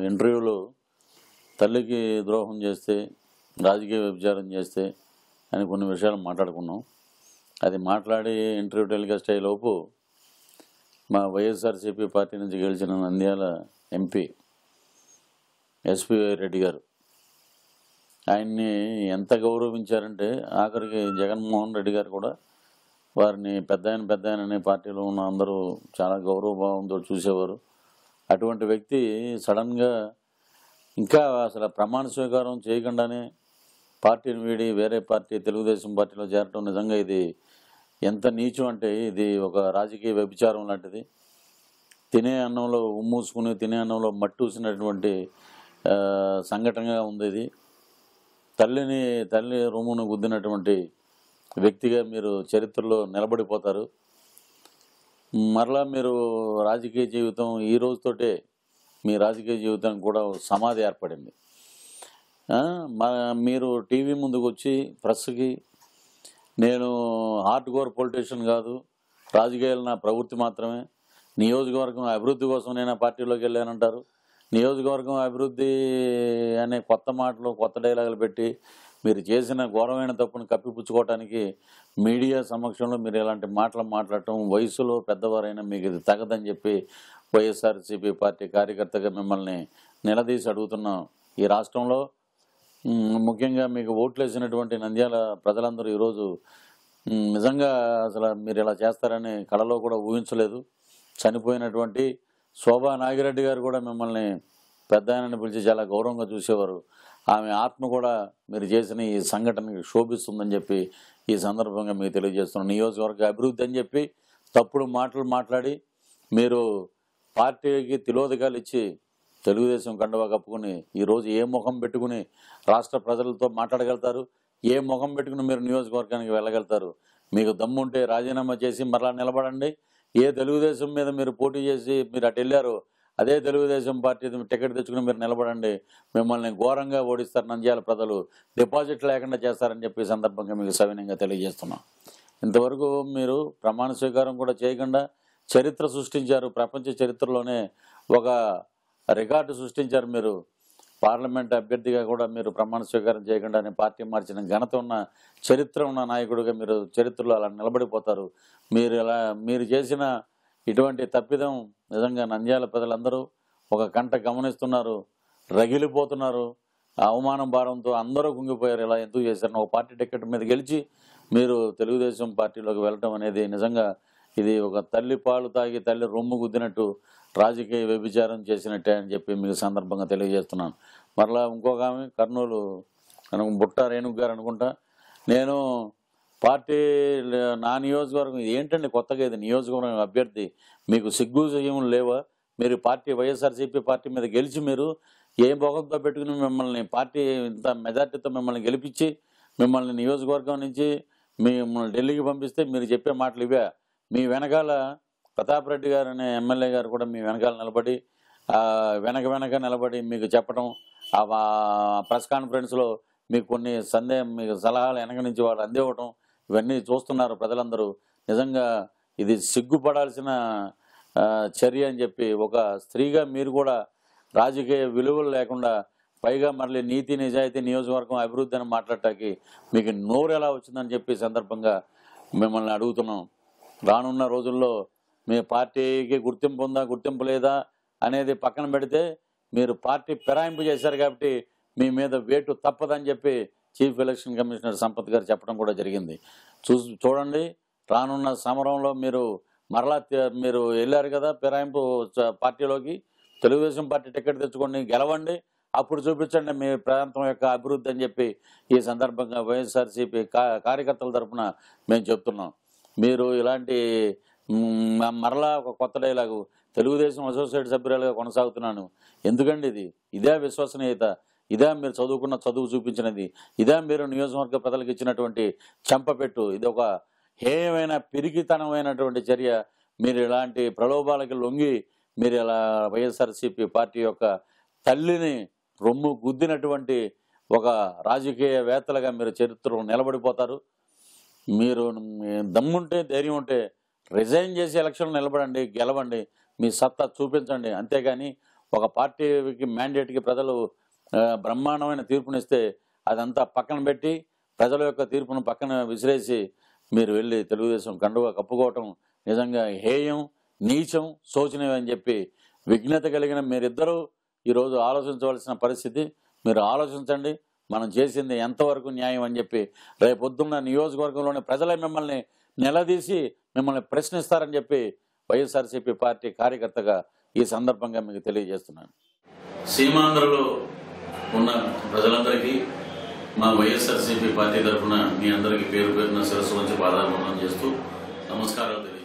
ఇంటర్వ్యూలో తల్లికి ద్రోహం చేస్తే, రాజకీయ వ్యభిచారం చేస్తే అని కొన్ని విషయాలు మాట్లాడుకున్నాం. అది మాట్లాడి ఇంటర్వ్యూ టెలికాస్ట్ అయ్యేలోపు మా వైఎస్ఆర్సీపీ పార్టీ నుంచి గెలిచిన నంద్యాల ఎంపీ ఎస్పీ రెడ్డి గారు ఆయన్ని ఎంత గౌరవించారంటే, ఆఖరికి జగన్మోహన్ రెడ్డి గారు కూడా వారిని పెద్ద ఆయన అనే పార్టీలో ఉన్న అందరూ చాలా గౌరవభావంతో చూసేవారు. అటువంటి వ్యక్తి సడన్గా ఇంకా అసలు ప్రమాణ స్వీకారం చేయకుండానే పార్టీని వీడి వేరే పార్టీ తెలుగుదేశం పార్టీలో చేరటం నిజంగా ఇది ఎంత నీచం అంటే, ఇది ఒక రాజకీయ వ్యభిచారం లాంటిది. తినే అన్నంలో ఉమ్మూసుకుని తినే అన్నంలో మట్టూసినటువంటి సంఘటనగా ఉంది ఇది. తల్లి రొమ్మును గుద్దినటువంటి వ్యక్తిగా మీరు చరిత్రలో నిలబడిపోతారు. మరలా మీరు రాజకీయ జీవితం ఈ రోజుతోటే మీ రాజకీయ జీవితం కూడా సమాధి ఏర్పడింది. మీరు టీవీ ముందుకు వచ్చి ప్రెస్కి నేను హార్డ్ కోర్ పొలిటీషియన్ కాదు, రాజకీయాలు నా ప్రవృత్తి మాత్రమే, నియోజకవర్గం అభివృద్ధి కోసం నేను పార్టీలోకి వెళ్ళానంటారు. నియోజకవర్గం అభివృద్ధి అనే కొత్త మాటలు కొత్త డైలాగులు పెట్టి మీరు చేసిన ఘోరమైన తప్పును కప్పిపుచ్చుకోవటానికి మీడియా సమక్షంలో మీరు ఇలాంటి మాటలు మాట్లాడటం, వయసులో పెద్దవారైనా మీకు ఇది తగదని చెప్పి వైఎస్ఆర్సీపీ పార్టీ కార్యకర్తగా మిమ్మల్ని నిలదీసి అడుగుతున్నాం. ఈ రాష్ట్రంలో ముఖ్యంగా మీకు ఓట్లు వేసినటువంటి నంద్యాల ప్రజలందరూ ఈరోజు నిజంగా అసలు మీరు ఇలా చేస్తారని కళలో కూడా ఊహించలేదు. చనిపోయినటువంటి శోభా నాగిరెడ్డి గారు కూడా మిమ్మల్ని పెద్ద ఆయనని పిలిచి చాలా గౌరవంగా చూసేవారు. ఆమె ఆత్మ కూడా మీరు చేసిన ఈ సంఘటనకి శోభిస్తుందని చెప్పి ఈ సందర్భంగా మీకు తెలియజేస్తున్నాం. నియోజకవర్గ అభివృద్ధి అని చెప్పి తప్పుడు మాటలు మాట్లాడి మీరు పార్టీకి తిలోదకాలు ఇచ్చి తెలుగుదేశం కండువా కప్పుకుని ఈరోజు ఏ ముఖం పెట్టుకుని రాష్ట్ర ప్రజలతో మాట్లాడగలుగుతారు? ఏ ముఖం పెట్టుకుని మీరు నియోజకవర్గానికి వెళ్ళగలుగుతారు? మీకు దమ్ముంటే రాజీనామా చేసి మరలా నిలబడండి. ఏ తెలుగుదేశం మీద మీరు పోటీ చేసి మీరు అటు వెళ్ళారో అదే తెలుగుదేశం పార్టీ టికెట్ తెచ్చుకుని మీరు నిలబడండి. మిమ్మల్ని ఘోరంగా ఓడిస్తారు నంద్యాల ప్రజలు, డిపాజిట్ లేకుండా చేస్తారని చెప్పి సందర్భంగా మీకు సవినయంగా తెలియజేస్తున్నాం. ఇంతవరకు మీరు ప్రమాణ స్వీకారం కూడా చేయకుండా చరిత్ర సృష్టించారు. ప్రపంచ చరిత్రలోనే ఒక రికార్డు సృష్టించారు. మీరు పార్లమెంట్ అభ్యర్థిగా కూడా మీరు ప్రమాణ స్వీకారం చేయకుండానే పార్టీ మార్చిన ఘనత ఉన్న చరిత్ర ఉన్న నాయకుడిగా మీరు చరిత్రలో అలా నిలబడిపోతారు. మీరు చేసిన ఇటువంటి తప్పిదం నిజంగా నంద్యాల ప్రజలందరూ ఒక కంట గమనిస్తున్నారు, రగిలిపోతున్నారు. అవమానం భారంతో అందరూ కుంగిపోయారు. ఇలా ఎందుకు చేశారని ఒక పార్టీ టికెట్ మీద గెలిచి మీరు తెలుగుదేశం పార్టీలోకి వెళ్ళటం అనేది నిజంగా ఇది ఒక తల్లి పాలు తాగి తల్లి రొమ్ము గుద్దినట్టు రాజకీయ వ్యభిచారం చేసినట్టే అని చెప్పి మీకు సందర్భంగా తెలియజేస్తున్నాను. మరలా ఇంకొక ఆమె కర్నూలు బుట్ట రేణుకు గారు అనుకుంటా, నేను పార్టీ నా నియోజకవర్గం ఏంటండి కొత్తగా ఇది నియోజకవర్గం అభ్యర్థి, మీకు సిగ్గు సయ్యములు లేవా? మీరు పార్టీ వైఎస్ఆర్సీపీ పార్టీ మీద గెలిచి మీరు ఏ మొహంతో పెట్టుకుని మిమ్మల్ని పార్టీ ఇంత మెజార్టీతో మిమ్మల్ని గెలిపించి మిమ్మల్ని నియోజకవర్గం నుంచి మిమ్మల్ని ఢిల్లీకి పంపిస్తే మీరు చెప్పే మాటలు ఇవే. మీ వెనకాల ప్రతాప్ రెడ్డి గారు అనే ఎమ్మెల్యే గారు కూడా మీ వెనకాల నిలబడి వెనక నిలబడి మీకు చెప్పడం, ఆ ప్రెస్ కాన్ఫరెన్స్లో మీకు కొన్ని మీకు సలహాలు వెనక నుంచి వాళ్ళు అందివ్వటం, ఇవన్నీ చూస్తున్నారు ప్రజలందరూ. నిజంగా ఇది సిగ్గుపడాల్సిన చర్య అని చెప్పి ఒక స్త్రీగా మీరు కూడా రాజకీయ విలువలు లేకుండా పైగా మళ్ళీ నీతి నిజాయితీ నియోజకవర్గం అభివృద్ధి అని మాట్లాడటానికి మీకు నోరు ఎలా వచ్చిందని చెప్పి సందర్భంగా మిమ్మల్ని అడుగుతున్నాం. రానున్న రోజుల్లో మీ పార్టీకి గుర్తింపు ఉందా గుర్తింపు లేదా అనేది పక్కన పెడితే మీరు పార్టీ ఫిరాయింపు చేశారు కాబట్టి మీ మీద వేటు తప్పదని చెప్పి చీఫ్ ఎలక్షన్ కమిషనర్ సంపత్ గారు చెప్పడం కూడా జరిగింది. చూడండి, రానున్న సమరంలో మీరు మరలా మీరు వెళ్ళారు కదా ఫిరాయింపు పార్టీలోకి, తెలుగుదేశం పార్టీ టికెట్ తెచ్చుకోండి, గెలవండి, అప్పుడు చూపించండి మీ ప్రాంతం యొక్క అభివృద్ధి అని చెప్పి ఈ సందర్భంగా వైఎస్ఆర్సీపీ కార్యకర్తల తరఫున మేము చెప్తున్నాం. మీరు ఇలాంటి మరలా ఒక కొత్త డైలాగు, తెలుగుదేశం అసోసియేట్ సభ్యురాలుగా కొనసాగుతున్నాను, ఎందుకండి ఇది? ఇదే విశ్వసనీయత? ఇదే మీరు చదువుకున్న చదువు చూపించినది? ఇదే మీరు నియోజకవర్గ ప్రజలకు ఇచ్చినటువంటి చెంపపెట్టు? ఇది ఒక హేయమైన పిరికితనమైనటువంటి చర్య. మీరు ఇలాంటి ప్రలోభాలకి లొంగి మీరు ఇలా వైఎస్ఆర్సీపీ పార్టీ యొక్క తల్లిని రొమ్ము గుద్దినటువంటి ఒక రాజకీయవేత్తలుగా మీరు చరిత్రలో నిలబడిపోతారు. మీరు దమ్ముంటే ధైర్యం ఉంటే రిజైన్ చేసి ఎలక్షన్లు నిలబడండి, గెలవండి, మీ సత్తా చూపించండి. అంతేగాని ఒక పార్టీకి మ్యాండేట్కి ప్రజలు బ్రహ్మాండమైన తీర్పునిస్తే అదంతా పక్కన పెట్టి ప్రజల యొక్క తీర్పును పక్కన విసిరేసి మీరు వెళ్ళి తెలుగుదేశం కండువా కప్పుకోవటం నిజంగా హేయం, నీచం, శోచనీయం అని చెప్పి విఘ్నత కలిగిన మీరిద్దరూ ఈరోజు ఆలోచించవలసిన పరిస్థితి. మీరు ఆలోచించండి, మనం చేసింది ఎంతవరకు న్యాయం అని చెప్పి రేపొద్దున్న నియోజకవర్గంలోని ప్రజలే మిమ్మల్ని నిలదీసి మిమ్మల్ని ప్రశ్నిస్తారని చెప్పి వైఎస్ఆర్సీపీ పార్టీ కార్యకర్తగా ఈ సందర్భంగా మీకు తెలియజేస్తున్నాను. సీమాంధ్రలో ఉన్న ప్రజలందరికీ మా వైఎస్ఆర్సీపీ పార్టీ తరఫున మీ అందరికీ పేరు పేరున శిరస్సు వంచి పాదాభివందనం చేస్తూ నమస్కారాలు తెలియజేస్తున్నాను.